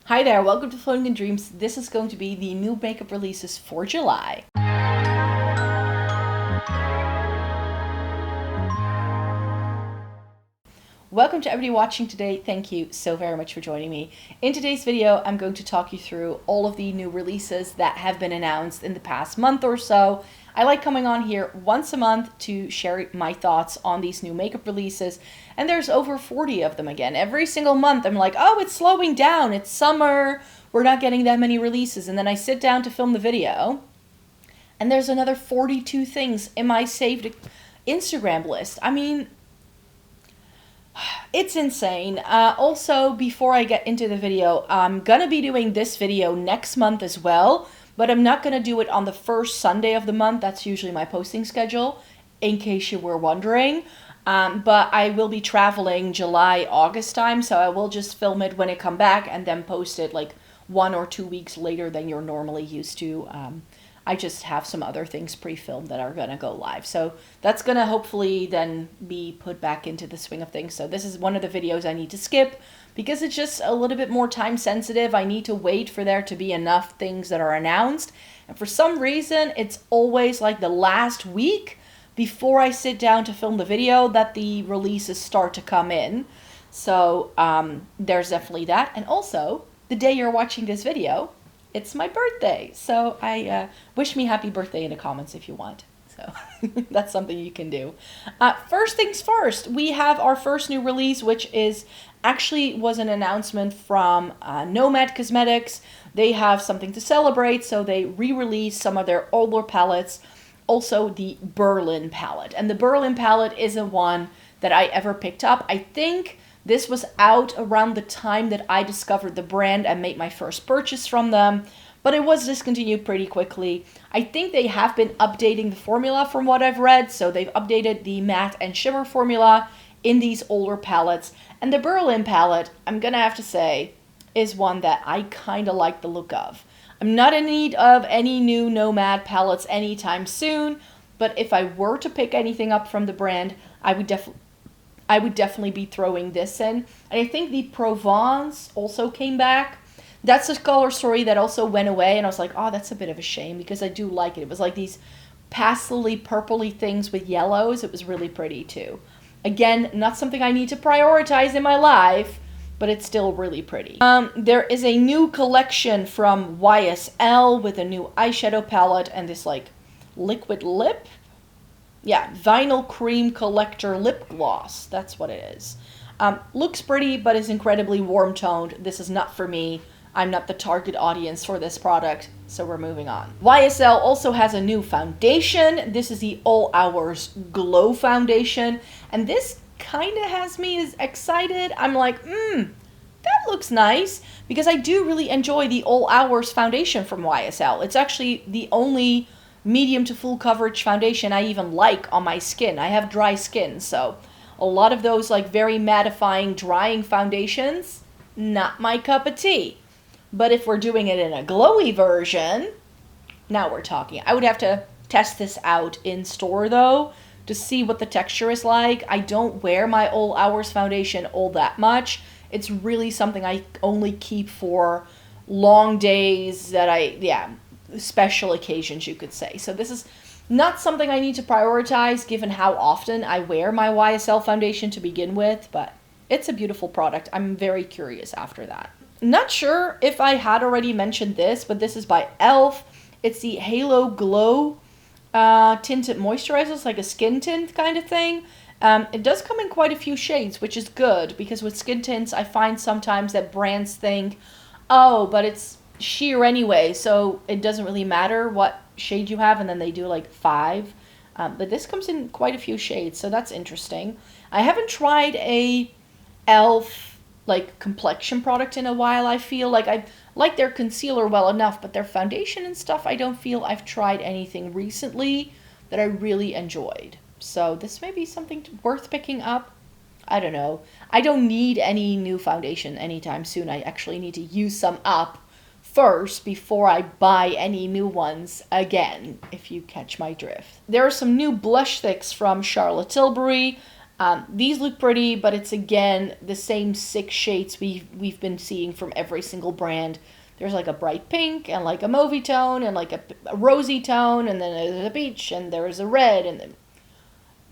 Hi there, welcome to Floating in Dreams. This is going to be the new makeup releases for July. Welcome to everybody watching today. Thank you so very much for joining me. In today's video, I'm going to talk you through all of the new releases that have been announced in the past month or so. I like coming on here once a month to share my thoughts on these new makeup releases, and there's over 40 of them again. Every single month I'm like, oh, it's slowing down, it's summer, we're not getting that many releases, and then I sit down to film the video, and there's another 42 things in my saved Instagram list. I mean, it's insane. Also, before I get into the video, I'm gonna be doing this video next month as well, but I'm not gonna do it on the first Sunday of the month. That's usually my posting schedule, in case you were wondering. But I will be traveling July, August time, so I will just film it when I come back and then post it like 1 or 2 weeks later than you're normally used to. I just have some other things pre-filmed that are going to go live. So that's going to hopefully then be put back into the swing of things. So this is one of the videos I need to skip because it's just a little bit more time sensitive. I need to wait for there to be enough things that are announced. And for some reason, it's always like the last week before I sit down to film the video that the releases start to come in. So there's definitely that. And also, the day you're watching this video, it's my birthday, so I wish me happy birthday in the comments if you want. So that's something you can do. First things first, we have our first new release, which was an announcement from Nomad Cosmetics. They have something to celebrate, so they re-released some of their older palettes, also the Berlin palette. And the Berlin palette isn't one that I ever picked up. I think this was out around the time that I discovered the brand and made my first purchase from them, but it was discontinued pretty quickly. I think they have been updating the formula from what I've read, so they've updated the matte and shimmer formula in these older palettes. And the Berlin palette, I'm gonna have to say, is one that I kind of like the look of. I'm not in need of any new Nomad palettes anytime soon, but if I were to pick anything up from the brand, I would definitely be throwing this in. And I think the Provence also came back. That's a color story that also went away, and I was like, oh, that's a bit of a shame because I do like it. It was like these pastely purpley things with yellows. It was really pretty too. Again, not something I need to prioritize in my life, but it's still really pretty. There is a new collection from YSL with a new eyeshadow palette and this like liquid lip. Yeah, Vinyl Cream Collector Lip Gloss. That's what it is. Looks pretty, but is incredibly warm-toned. This is not for me. I'm not the target audience for this product, so we're moving on. YSL also has a new foundation. This is the All Hours Glow Foundation, and this kind of has me as excited. I'm like, that looks nice, because I do really enjoy the All Hours foundation from YSL. It's actually the only medium to full coverage foundation I even like on my skin. I have dry skin, so a lot of those like very mattifying, drying foundations, not my cup of tea. But if we're doing it in a glowy version, now we're talking. I would have to test this out in store though, to see what the texture is like. I don't wear my All Hours foundation all that much. It's really something I only keep for long days that special occasions, you could say. So this is not something I need to prioritize given how often I wear my YSL foundation to begin with, but it's a beautiful product. I'm very curious after that. Not sure if I had already mentioned this, but this is by e.l.f. It's the Halo Glow tinted moisturizer. It's like a skin tint kind of thing. It does come in quite a few shades, which is good, because with skin tints, I find sometimes that brands think, oh, but it's sheer anyway, so it doesn't really matter what shade you have, and then they do like 5. But this comes in quite a few shades, so that's interesting. I haven't tried a e.l.f. like complexion product in a while. I feel like I like their concealer well enough, but their foundation and stuff, I don't feel I've tried anything recently that I really enjoyed. So this may be something worth picking up. I don't know. I don't need any new foundation anytime soon. I actually need to use some up first before I buy any new ones again, if you catch my drift. There are some new blush sticks from Charlotte Tilbury. These look pretty, but it's again the same 6 shades we've been seeing from every single brand. There's like a bright pink and like a mauvey tone and like a rosy tone, and then there's a peach and there's a red, and then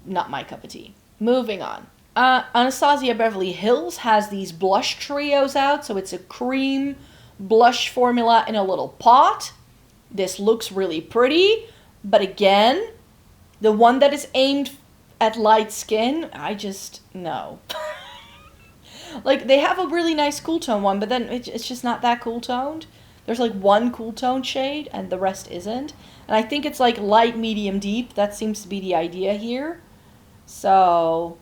not my cup of tea. Moving on. Anastasia Beverly Hills has these blush trios out, so it's a cream blush formula in a little pot. This looks really pretty, but again, the one that is aimed at light skin, I just, no. Like, they have a really nice cool tone one, but then it's just not that cool toned. There's like one cool tone shade, and the rest isn't. And I think it's like light, medium, deep. That seems to be the idea here. So,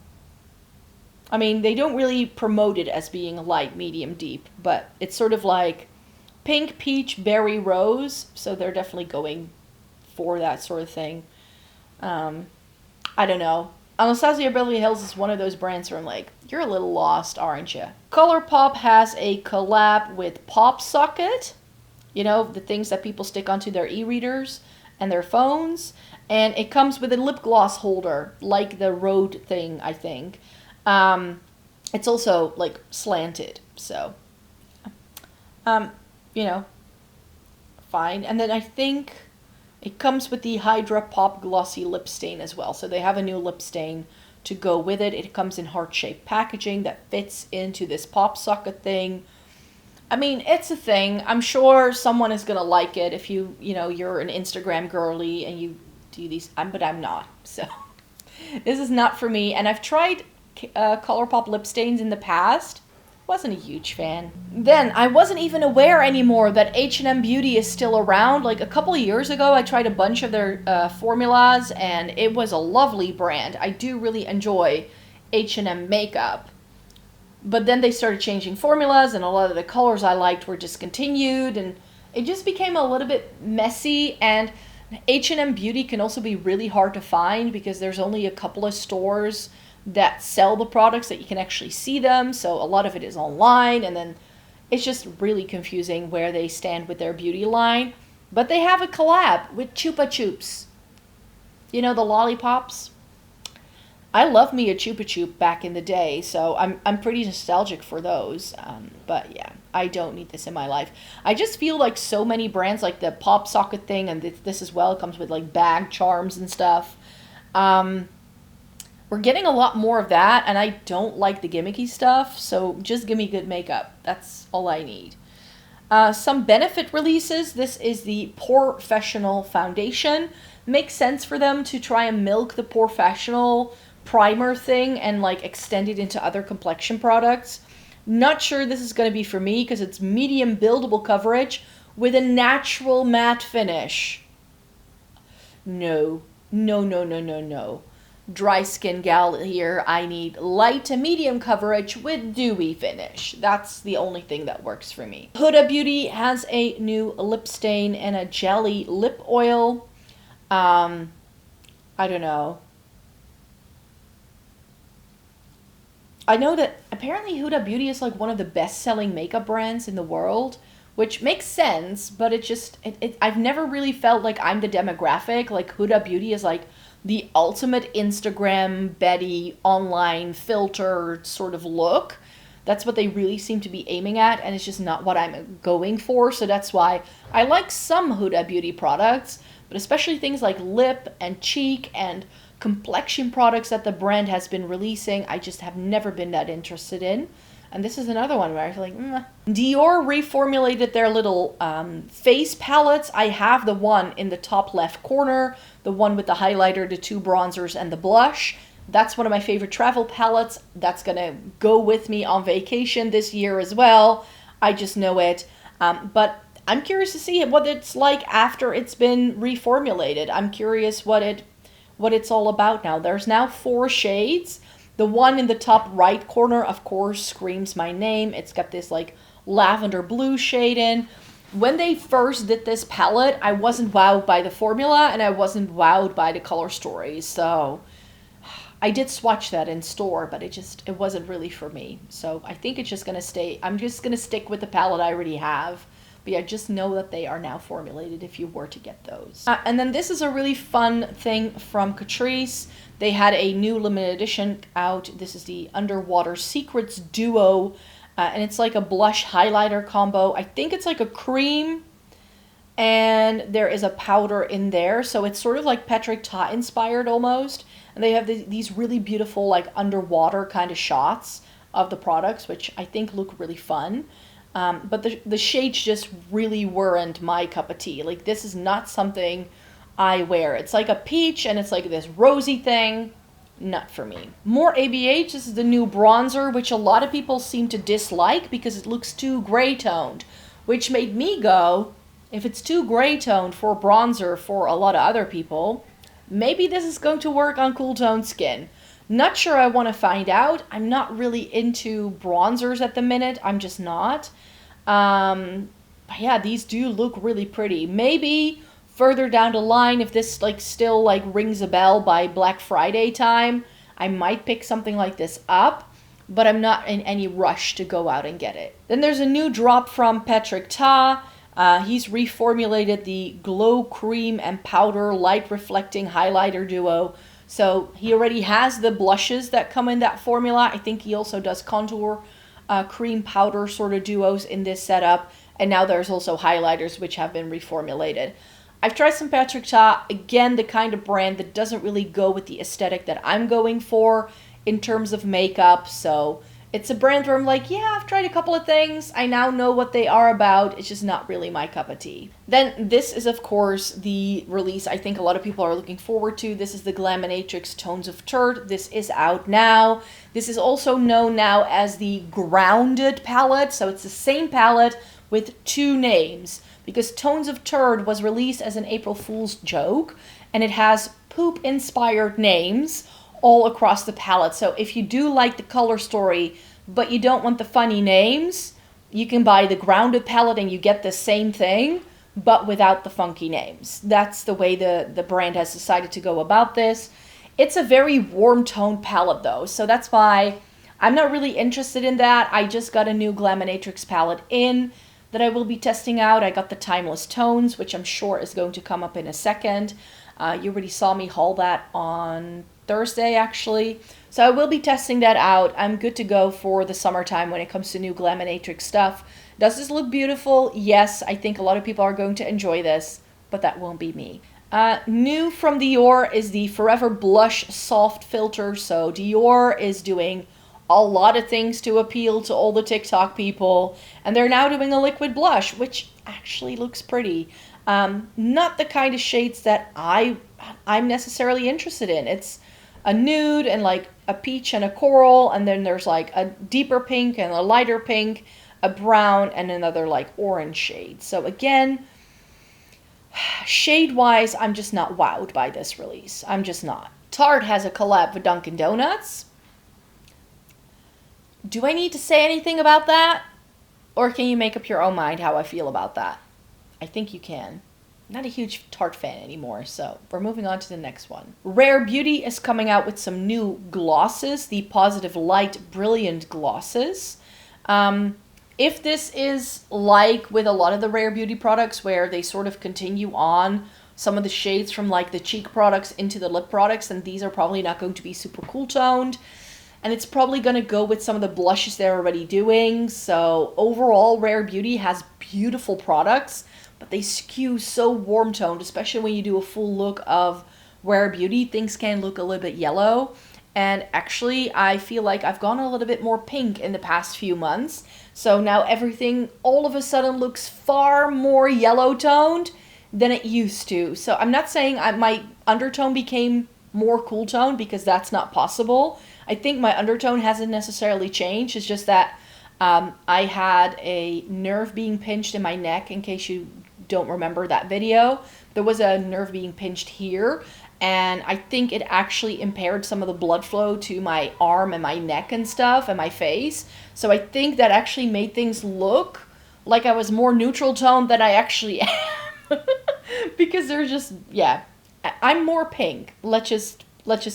I mean, they don't really promote it as being light, medium, deep, but it's sort of like pink, peach, berry, rose. So they're definitely going for that sort of thing. I don't know. Anastasia Beverly Hills is one of those brands where I'm like, you're a little lost, aren't you? ColourPop has a collab with Pop Socket. You know, the things that people stick onto their e-readers and their phones. And it comes with a lip gloss holder, like the Rode thing, I think. It's also, like, slanted, so, you know, fine. And then I think it comes with the Hydra Pop Glossy Lip Stain as well. So they have a new lip stain to go with it. It comes in heart-shaped packaging that fits into this pop socket thing. I mean, it's a thing. I'm sure someone is going to like it if you know, you're an Instagram girly and you do these, but I'm not. So this is not for me. And I've tried ColourPop lip stains in the past. Wasn't a huge fan. Then I wasn't even aware anymore that H&M Beauty is still around. Like a couple of years ago, I tried a bunch of their formulas, and it was a lovely brand. I do really enjoy H&M makeup. But then they started changing formulas, and a lot of the colors I liked were discontinued, and it just became a little bit messy. And H&M Beauty can also be really hard to find because there's only a couple of stores that sell the products that you can actually see them. So a lot of it is online, and then it's just really confusing where they stand with their beauty line. But they have a collab with Chupa Chups. You know, the lollipops? I love me a Chupa Chup back in the day, so I'm pretty nostalgic for those. But yeah, I don't need this in my life. I just feel like so many brands, like the Pop Socket thing, and this as well, comes with like bag charms and stuff. We're getting a lot more of that, and I don't like the gimmicky stuff, so just give me good makeup. That's all I need. Some Benefit releases. This is the POREfessional Foundation. Makes sense for them to try and milk the POREfessional primer thing and like extend it into other complexion products. Not sure this is going to be for me because it's medium buildable coverage with a natural matte finish. No. Dry skin gal here. I need light to medium coverage with dewy finish. That's the only thing that works for me. Huda Beauty has a new lip stain and a jelly lip oil. I don't know. I know that apparently Huda Beauty is like one of the best-selling makeup brands in the world, which makes sense, but I've never really felt like I'm the demographic. Like Huda Beauty is like the ultimate Instagram Betty online filter sort of look. That's what they really seem to be aiming at, and it's just not what I'm going for. So that's why I like some Huda Beauty products, but especially things like lip and cheek and complexion products that the brand has been releasing, I just have never been that interested in. And this is another one where I feel like, Dior reformulated their little face palettes. I have the one in the top left corner, the one with the highlighter, the 2 bronzers, and the blush. That's one of my favorite travel palettes. That's going to go with me on vacation this year as well. I just know it. But I'm curious to see what it's like after it's been reformulated. I'm curious what it's all about now. There's now 4 shades. The one in the top right corner, of course, screams my name. It's got this like lavender blue shade in. When they first did this palette, I wasn't wowed by the formula, and I wasn't wowed by the color stories. So I did swatch that in store, but it wasn't really for me. So I think it's just going to stay. I'm just going to stick with the palette I already have. But yeah, just know that they are now formulated if you were to get those. And then this is a really fun thing from Catrice. They had a new limited edition out. This is the Underwater Secrets Duo. And it's like a blush highlighter combo. I think it's like a cream and there is a powder in there. So it's sort of like Patrick Ta inspired almost. And they have these really beautiful like underwater kind of shots of the products, which I think look really fun. But the shades just really weren't my cup of tea. Like, this is not something I wear. It's like a peach and it's like this rosy thing. Not for me. More ABH. This is the new bronzer, which a lot of people seem to dislike because it looks too gray toned, which made me go, if it's too gray toned for bronzer for a lot of other people, maybe this is going to work on cool toned skin. Not sure, I want to find out. I'm not really into bronzers at the minute. I'm just not. But yeah, these do look really pretty. Maybe further down the line, if this like still like rings a bell by Black Friday time, I might pick something like this up. But I'm not in any rush to go out and get it. Then there's a new drop from Patrick Ta. He's reformulated the Glow Cream and Powder Light Reflecting Highlighter Duo. So he already has the blushes that come in that formula. I think he also does contour cream powder sort of duos in this setup. And now there's also highlighters which have been reformulated. I've tried some Patrick Ta. Again, the kind of brand that doesn't really go with the aesthetic that I'm going for in terms of makeup. So it's a brand where I'm like, yeah, I've tried a couple of things. I now know what they are about. It's just not really my cup of tea. Then this is, of course, the release I think a lot of people are looking forward to. This is the Glaminatrix Tones of Turd. This is out now. This is also known now as the Grounded palette. So it's the same palette with two names, because Tones of Turd was released as an April Fool's joke, and it has poop-inspired names all across the palette. So if you do like the color story, but you don't want the funny names, you can buy the Grounded palette and you get the same thing, but without the funky names. That's the way the brand has decided to go about this. It's a very warm tone palette though, so that's why I'm not really interested in that. I just got a new Glaminatrix palette in that I will be testing out. I got the Timeless Tones, which I'm sure is going to come up in a second. You already saw me haul that on Thursday, actually. So I will be testing that out. I'm good to go for the summertime when it comes to new Glaminatrix stuff. Does this look beautiful? Yes, I think a lot of people are going to enjoy this, but that won't be me. New from Dior is the Forever Blush Soft Filter. So Dior is doing a lot of things to appeal to all the TikTok people, and they're now doing a liquid blush, which actually looks pretty. Not the kind of shades that I'm necessarily interested in. It's a nude and like a peach and a coral, and then there's like a deeper pink and a lighter pink, a brown, and another like orange shade. So again, shade-wise, I'm just not wowed by this release. I'm just not. Tarte has a collab with Dunkin' Donuts. Do I need to say anything about that? Or can you make up your own mind how I feel about that? I think you can. Not a huge Tarte fan anymore, so we're moving on to the next one. Rare Beauty is coming out with some new glosses, the Positive Light Brilliant glosses. If this is like with a lot of the Rare Beauty products where they sort of continue on some of the shades from like the cheek products into the lip products, then these are probably not going to be super cool toned. And it's probably going to go with some of the blushes they're already doing. So overall, Rare Beauty has beautiful products, but they skew so warm toned, especially when you do a full look of Rare Beauty. Things can look a little bit yellow. And actually, I feel like I've gone a little bit more pink in the past few months. So now everything all of a sudden looks far more yellow toned than it used to. So I'm not saying my undertone became more cool toned, because that's not possible. I think my undertone hasn't necessarily changed. It's just that I had a nerve being pinched in my neck. In case you don't remember that video, there was a nerve being pinched here, and I think it actually impaired some of the blood flow to my arm and my neck and stuff and my face. So I think that actually made things look like I was more neutral toned than I actually am. Because there's just, yeah, I'm more pink. Let's just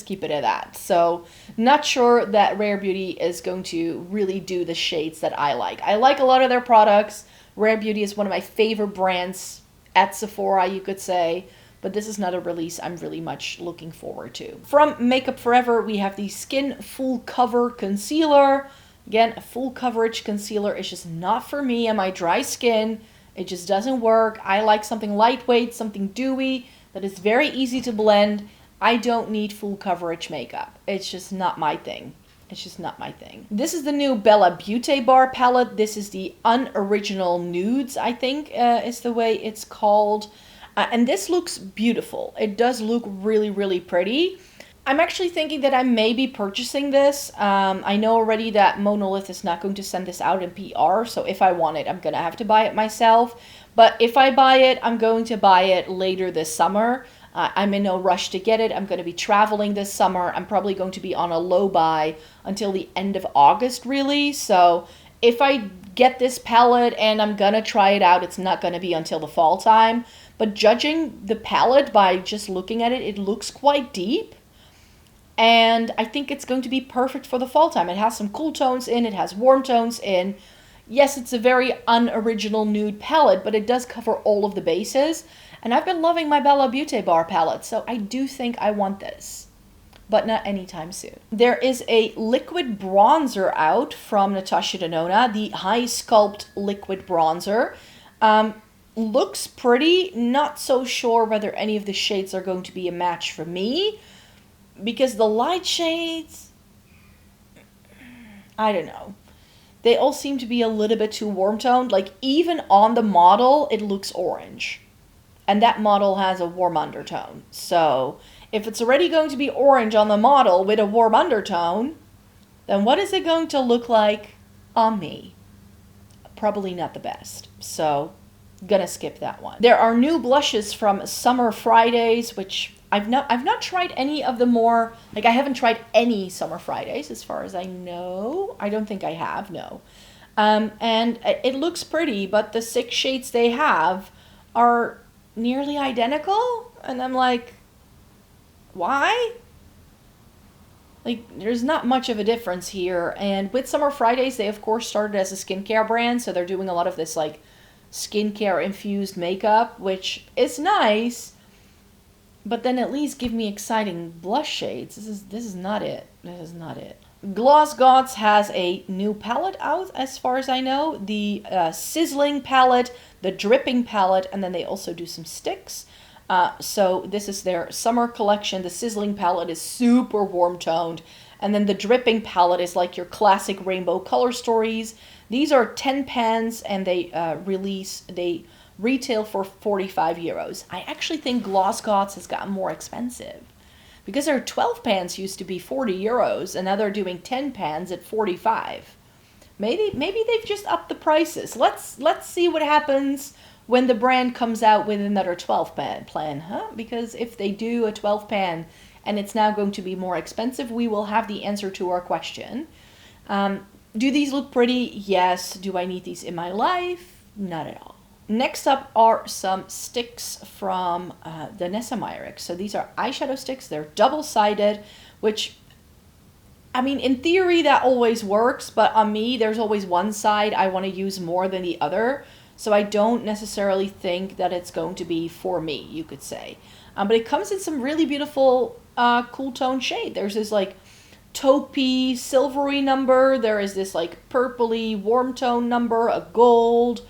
keep it at that. So not sure that Rare Beauty is going to really do the shades that I like. I like a lot of their products. Rare Beauty is one of my favorite brands at Sephora, you could say. But this is not a release I'm really much looking forward to. From Makeup Forever, we have the Skin Full Cover Concealer. Again, a full coverage concealer is just not for me and my dry skin. It just doesn't work. I like something lightweight, something dewy, that is very easy to blend. I don't need full coverage makeup. It's just not my thing. It's just not my thing. This is the new Bella Beauty Bar palette. This is the Unoriginal Nudes, I think is the way it's called. And this looks beautiful. It does look really, really pretty. I'm actually thinking that I may be purchasing this. I know already that Monolith is not going to send this out in PR, so if I want it, I'm going to have to buy it myself. But if I buy it, I'm going to buy it later this summer. I'm in no rush to get it. I'm going to be traveling this summer. I'm probably going to be on a low buy until the end of August, really. So if I get this palette and I'm going to try it out, it's not going to be until the fall time. But judging the palette by just looking at it, it looks quite deep. And I think it's going to be perfect for the fall time. It has some cool tones in, it has warm tones in. Yes, it's a very unoriginal nude palette, but it does cover all of the bases. And I've been loving my Bella Beauty Bar palette, so I do think I want this. But not anytime soon. There is a liquid bronzer out from Natasha Denona, the High Sculpt Liquid Bronzer. Looks pretty, not so sure whether any of the shades are going to be a match for me, because the light shades, I don't know. They all seem to be a little bit too warm toned. Like even on the model, it looks orange. And that model has a warm undertone. So if it's already going to be orange on the model with a warm undertone, then what is it going to look like on me? Probably not the best. So gonna skip that one. There are new blushes from Summer Fridays, which I've not tried any of the more, like I haven't tried any Summer Fridays as far as I know. I don't think I have, no. And it looks pretty, but the 6 shades they have are nearly identical. And I'm like, why? Like, there's not much of a difference here. And with Summer Fridays, they of course started as a skincare brand, so they're doing a lot of this like skincare infused makeup, which is nice, but then at least give me exciting blush shades. This is not it. This is not it. Gloss Gods has a new palette out as far as I know. The Sizzling palette, the Dripping palette, and then they also do some sticks. So this is their summer collection. The Sizzling palette is super warm toned, and then the Dripping palette is like your classic rainbow color stories. These are 10 pans, and they retail for 45 euros. I actually think Gloss Gods has gotten more expensive, because their 12 pans used to be 40 euros, and now they're doing 10 pans at 45. Maybe they've just upped the prices. Let's see what happens when the brand comes out with another 12 pan plan, huh? Because if they do a 12 pan and it's now going to be more expensive, we will have the answer to our question. Do these look pretty? Yes. Do I need these in my life? Not at all. Next up are some sticks from the Nessa Myrix. So these are eyeshadow sticks. They're double-sided, which, I mean, in theory that always works, but on me, there's always one side I want to use more than the other. So I don't necessarily think that it's going to be for me, you could say. But it comes in some really beautiful cool tone shade. There's this like taupey, silvery number. There is this like purpley, warm tone number, a gold,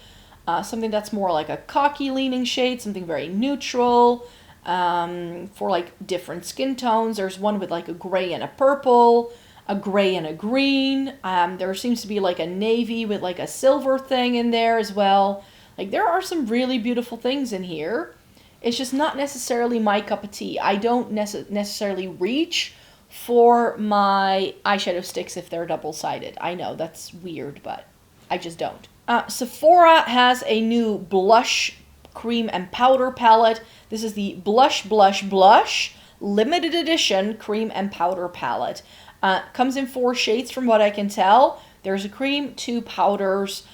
something that's more like a cocky leaning shade, something very neutral. For like different skin tones. There's one with like a gray and a purple, a gray and a green. There seems to be like a navy with like a silver thing in there as well. Like there are some really beautiful things in here. It's just not necessarily my cup of tea. I don't necessarily reach for my eyeshadow sticks if they're double-sided. I know that's weird, but I just don't. Sephora has a new blush, cream, and powder palette. This is the Blush Blush Blush limited edition cream and powder palette. Comes in 4 shades from what I can tell. There's a cream, 2 powders.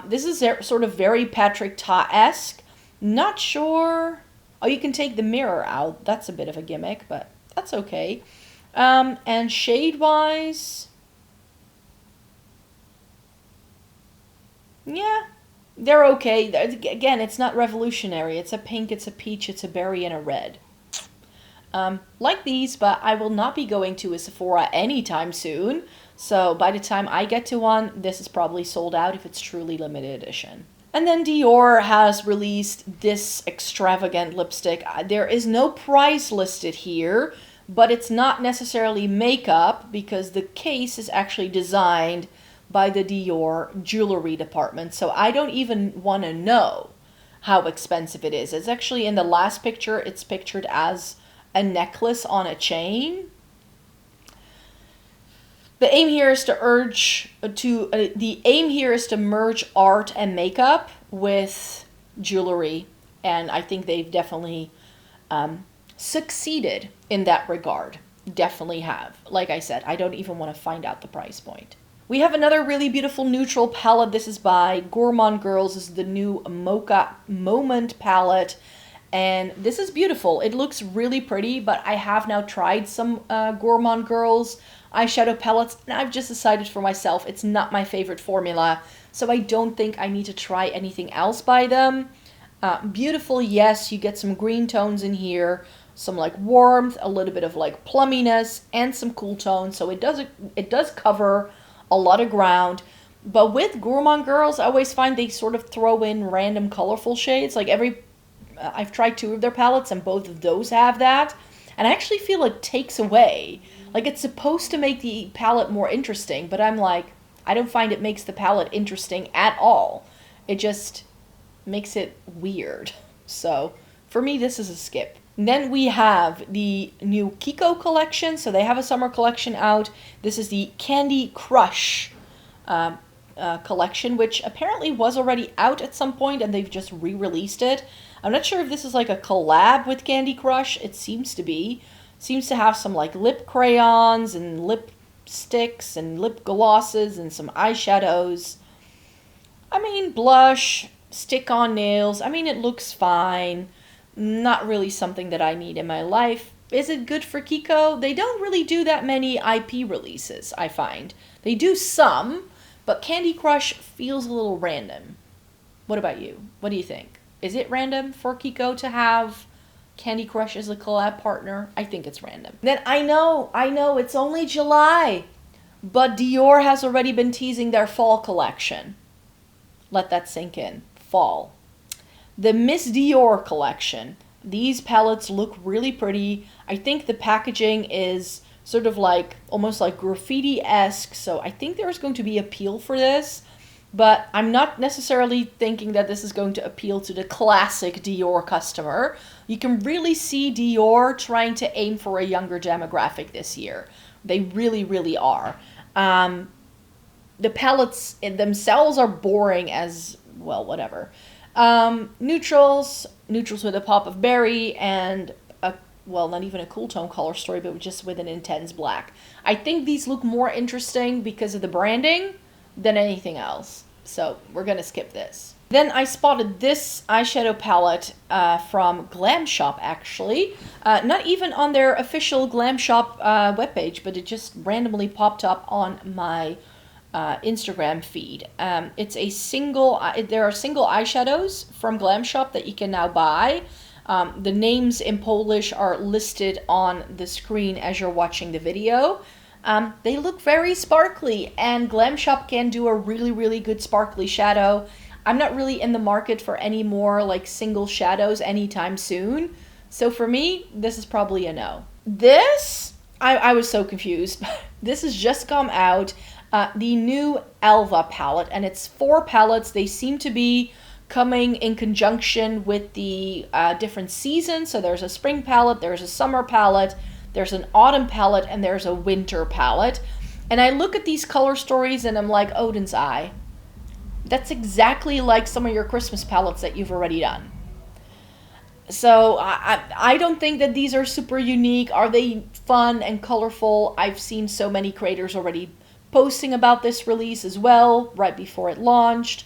This is sort of very Patrick Ta-esque. Not sure. Oh, you can take the mirror out. That's a bit of a gimmick, but that's okay. And shade-wise, yeah, They're okay. Again, it's not revolutionary. It's a pink, it's a peach, it's a berry, and a red. Like these, but I will not be going to a Sephora anytime soon. So by the time I get to one, this is probably sold out if it's truly limited edition. And then Dior has released this extravagant lipstick. There is no price listed here, but it's not necessarily makeup because the case is actually designed by the Dior jewelry department. So I don't even want to know how expensive it is. It's actually in the last picture, it's pictured as a necklace on a chain. The aim here is to merge art and makeup with jewelry, and I think they've definitely succeeded in that regard. Definitely have. Like I said, I don't even want to find out the price point. We have another really beautiful neutral palette. This is by Gourmand Girls. This is the new Mocha Moment palette. And this is beautiful. It looks really pretty, but I have now tried some Gourmand Girls eyeshadow palettes, and I've just decided for myself it's not my favorite formula, so I don't think I need to try anything else by them. Beautiful, yes, you get some green tones in here, some like warmth, a little bit of like plumminess, and some cool tones, so it does cover a lot of ground. But with Gourmand Girls, I always find they sort of throw in random colorful shades. Like I've tried 2 of their palettes, and both of those have that. And I actually feel it takes away. Like, it's supposed to make the palette more interesting, but I'm like, I don't find it makes the palette interesting at all. It just makes it weird. So, for me, this is a skip. And then we have the new Kiko collection. So they have a summer collection out. This is the Candy Crush collection, which apparently was already out at some point, and they've just re-released it. I'm not sure if this is like a collab with Candy Crush. It seems to be. Seems to have some like lip crayons and lipsticks and lip glosses and some eyeshadows. I mean, blush, stick-on nails. I mean, it looks fine. Not really something that I need in my life. Is it good for Kiko? They don't really do that many IP releases, I find. They do some, but Candy Crush feels a little random. What about you? What do you think? Is it random for Kiko to have Candy Crush as a collab partner? I think it's random. Then I know, it's only July, but Dior has already been teasing their fall collection. Let that sink in. Fall. The Miss Dior collection. These palettes look really pretty. I think the packaging is sort of like, almost like graffiti-esque, so I think there's going to be appeal for this. But I'm not necessarily thinking that this is going to appeal to the classic Dior customer. You can really see Dior trying to aim for a younger demographic this year. They really, really are. The palettes themselves are boring as, well, whatever. Neutrals with a pop of berry, and well, not even a cool tone color story, but just with an intense black. I think these look more interesting because of the branding than anything else. So we're gonna skip this. Then I spotted this eyeshadow palette from Glam Shop, actually. Not even on their official Glam Shop webpage, but it just randomly popped up on my Instagram feed. It's a single, there are single eyeshadows from Glam Shop that you can now buy. The names in Polish are listed on the screen as you're watching the video. They look very sparkly, and Glam Shop can do a really, really good sparkly shadow. I'm not really in the market for any more like single shadows anytime soon. So for me, this is probably a no. This, I was so confused. This has just come out. The new Elva palette, and it's 4 palettes. They seem to be coming in conjunction with the different seasons. So there's a spring palette, there's a summer palette, there's an autumn palette, and there's a winter palette. And I look at these color stories and I'm like, Odin's Eye. That's exactly like some of your Christmas palettes that you've already done. So I don't think that these are super unique. Are they fun and colorful? I've seen so many creators already posting about this release as well, right before it launched.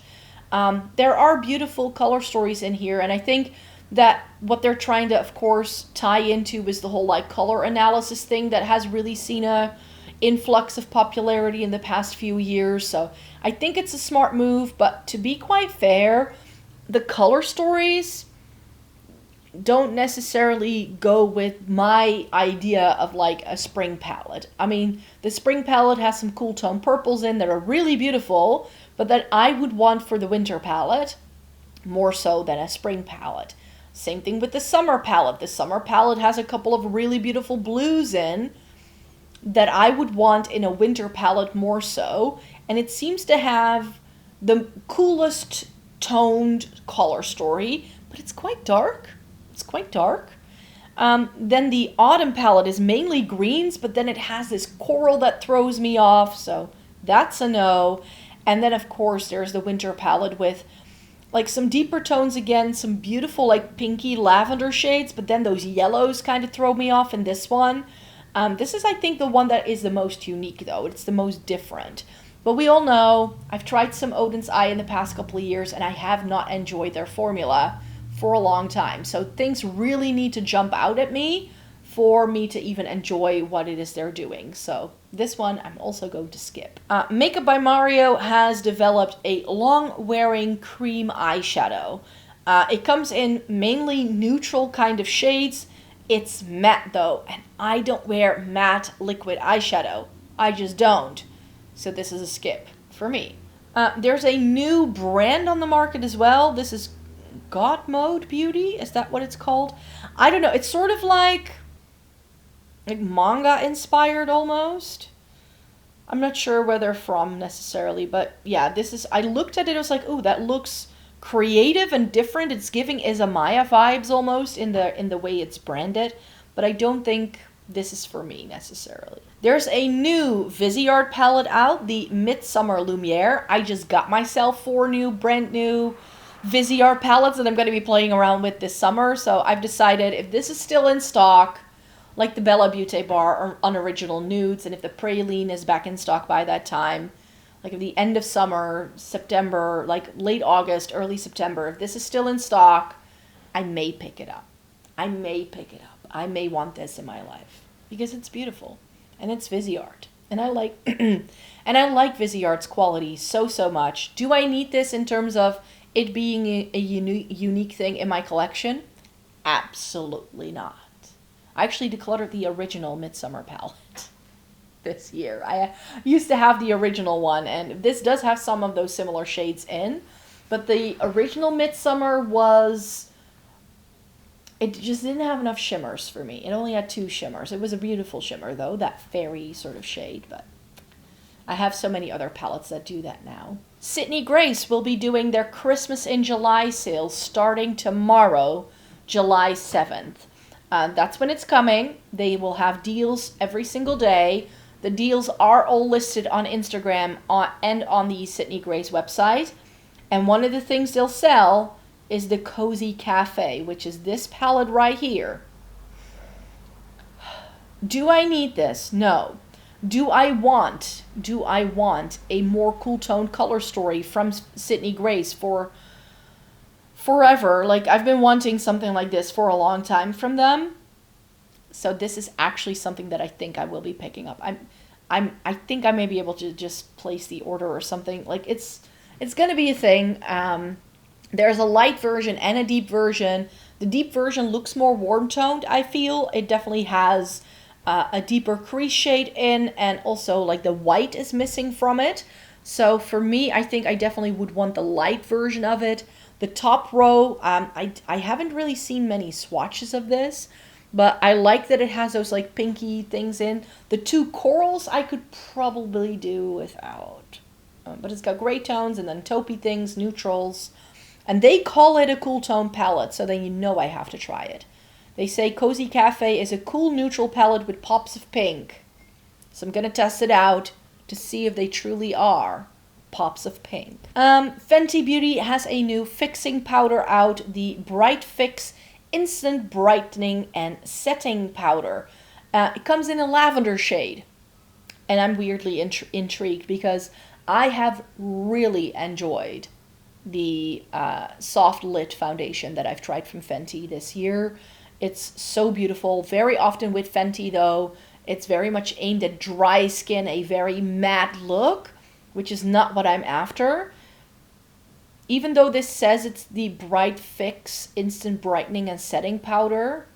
There are beautiful color stories in here, and I think that what they're trying to, of course, tie into is the whole like color analysis thing that has really seen a influx of popularity in the past few years. So I think it's a smart move, but to be quite fair, the color stories don't necessarily go with my idea of like a spring palette. I mean, the spring palette has some cool tone purples in that are really beautiful, but that I would want for the winter palette more so than a spring palette. Same thing with the summer palette. The summer palette has a couple of really beautiful blues in that I would want in a winter palette more so, and it seems to have the coolest toned color story, but it's quite dark. It's quite dark. Then the autumn palette is mainly greens, but then it has this coral that throws me off, so that's a no. And then of course there's the winter palette with like some deeper tones again, some beautiful like pinky lavender shades, but then those yellows kind of throw me off in this one. This is, I think, the one that is the most unique though. It's the most different. But we all know, I've tried some Odin's Eye in the past couple of years and I have not enjoyed their formula for a long time. So things really need to jump out at me for me to even enjoy what it is they're doing. So this one I'm also going to skip. Makeup by Mario has developed a long-wearing cream eyeshadow. It comes in mainly neutral kind of shades. It's matte though, and I don't wear matte liquid eyeshadow. I just don't. So this is a skip for me. There's a new brand on the market as well. This is God Mode Beauty. Is that what it's called? I don't know. It's sort of like manga inspired almost. I'm not sure where they're from necessarily, but yeah, this is, I looked at it, I was like, ooh, that looks creative and different. It's giving Izamaya vibes almost in the way it's branded, but I don't think this is for me necessarily. There's a new Viseart palette out, the Midsummer Lumiere. I just got myself 4 brand new Viseart palettes that I'm going to be playing around with this summer. So I've decided if this is still in stock, like the Bella Beauté Bar or Unoriginal Nudes, and if the Praline is back in stock by that time, like at the end of summer, September, like late August, early September, if this is still in stock, I may pick it up. I may pick it up. I may want this in my life because it's beautiful and it's Viseart. And I like and I like Viseart's quality so much. Do I need this in terms of it being a unique thing in my collection? Absolutely not. I actually decluttered the original Midsummer palette this year. I used to have the original one, and this does have some of those similar shades in, but the original Midsummer was, it just didn't have enough shimmers for me. It only had 2 shimmers. It was a beautiful shimmer though, that fairy sort of shade, but I have so many other palettes that do that now. Sydney Grace will be doing their Christmas in July sales starting tomorrow, July 7th. That's when it's coming. They will have deals every single day. The deals are all listed on Instagram and on the Sydney Grace website. And one of the things they'll sell is the Cozy Cafe, which is this palette right here. Do I need this? No. Do I want a more cool toned color story from Sydney Grace for forever? Like, I've been wanting something like this for a long time from them. So this is actually something that I think I will be picking up. I think I may be able to just place the order or something. Like, it's going to be a thing. There's a light version and a deep version. The deep version looks more warm toned, I feel. It definitely has a deeper crease shade in, and also like the white is missing from it. So for me, I think I definitely would want the light version of it. The top row, I haven't really seen many swatches of this, but I like that it has those like pinky things in. The 2 corals I could probably do without, but it's got gray tones and then taupey things, neutrals, and they call it a cool tone palette, so then you know I have to try it. They say Cozy Cafe is a cool neutral palette with pops of pink. So I'm going to test it out to see if they truly are pops of pink. Fenty Beauty has a new fixing powder out, the Bright Fix Instant Brightening and Setting Powder. It comes in a lavender shade. And I'm weirdly intrigued because I have really enjoyed the soft lit foundation that I've tried from Fenty this year. It's so beautiful. Very often with Fenty though, It's very much aimed at dry skin, a very matte look, which is not what I'm after. Even though this says it's the Bright Fix Instant Brightening and Setting Powder,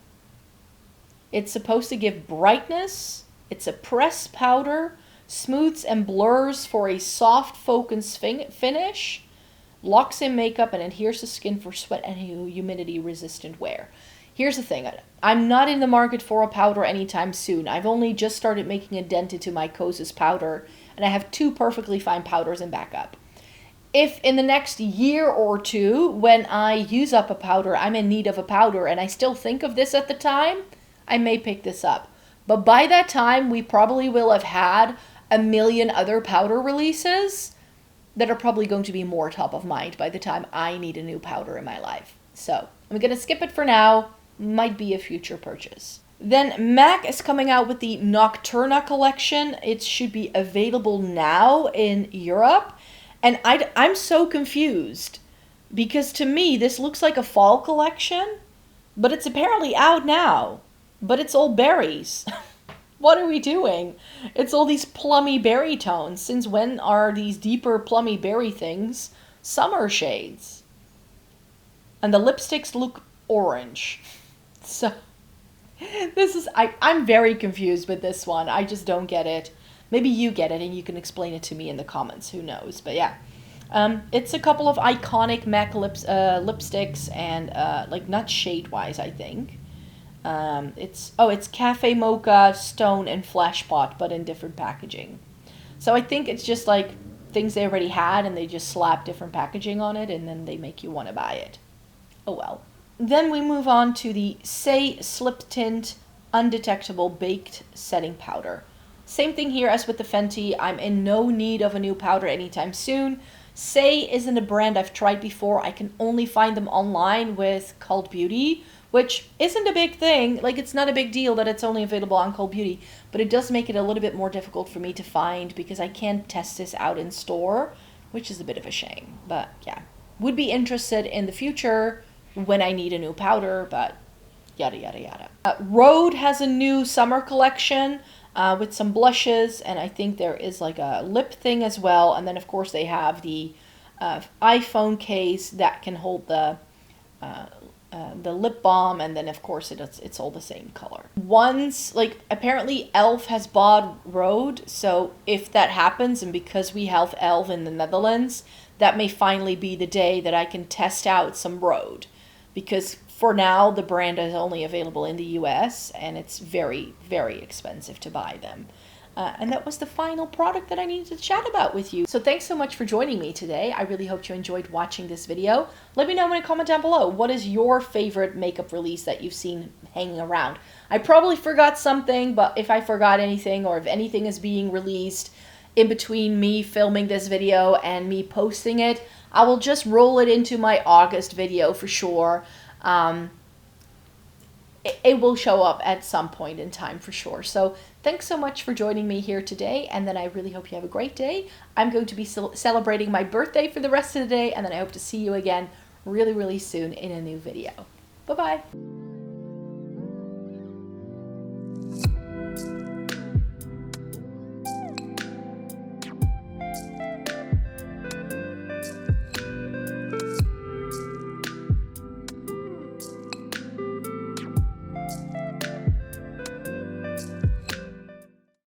it's supposed to give brightness. It's a press powder, smooths and blurs for a soft focus finish, locks in makeup, and adheres to skin for sweat and humidity resistant wear. Here's the thing, I'm not in the market for a powder anytime soon. I've only just started making a dent into my Kosas powder, and I have 2 perfectly fine powders in backup. If in the next year or 2, when I use up a powder, I'm in need of a powder, and I still think of this at the time, I may pick this up. But by that time, we probably will have had a million other powder releases that are probably going to be more top of mind by the time I need a new powder in my life. So I'm going to skip it for now. Might be a future purchase. Then MAC is coming out with the Nocturna collection. It should be available now in Europe. And I'm so confused because to me, this looks like a fall collection, but it's apparently out now. But it's all berries. What are we doing? It's all these plummy berry tones. Since when are these deeper plummy berry things summer shades? And the lipsticks look orange. So this is, I'm very confused with this one. I just don't get it. Maybe you get it and you can explain it to me in the comments. Who knows? But yeah. It's a couple of iconic MAC lipsticks and like not shade-wise, I think. It's Cafe Mocha, Stone, and Flashpot, but in different packaging. So I think it's just like things they already had and they just slap different packaging on it and then they make you want to buy it. Oh well. Then we move on to the Say Slip Tint Undetectable Baked Setting Powder. Same thing here as with the Fenty. I'm in no need of a new powder anytime soon. Say isn't a brand I've tried before. I can only find them online with Cult Beauty, which isn't a big thing. Like, it's not a big deal that it's only available on Cult Beauty, but it does make it a little bit more difficult for me to find because I can't test this out in store, which is a bit of a shame. But yeah, would be interested in the future when I need a new powder, but yada, yada, yada. Rhode has a new summer collection with some blushes, and I think there is like a lip thing as well. And then, of course, they have the iPhone case that can hold the lip balm, and then, of course, it's all the same color. Once, like, apparently e.l.f. has bought Rhode, so if that happens, and because we have e.l.f. in the Netherlands, that may finally be the day that I can test out some Rhode. Because for now, the brand is only available in the US, and it's very, very expensive to buy them. And that was the final product that I needed to chat about with you. So thanks so much for joining me today. I really hope you enjoyed watching this video. Let me know in a comment down below. What is your favorite makeup release that you've seen hanging around? I probably forgot something, but if I forgot anything or if anything is being released in between me filming this video and me posting it, I will just roll it into my August video for sure. It will show up at some point in time for sure. So thanks so much for joining me here today, and then I really hope you have a great day. I'm going to be celebrating my birthday for the rest of the day, and then I hope to see you again really, really soon in a new video. Bye-bye.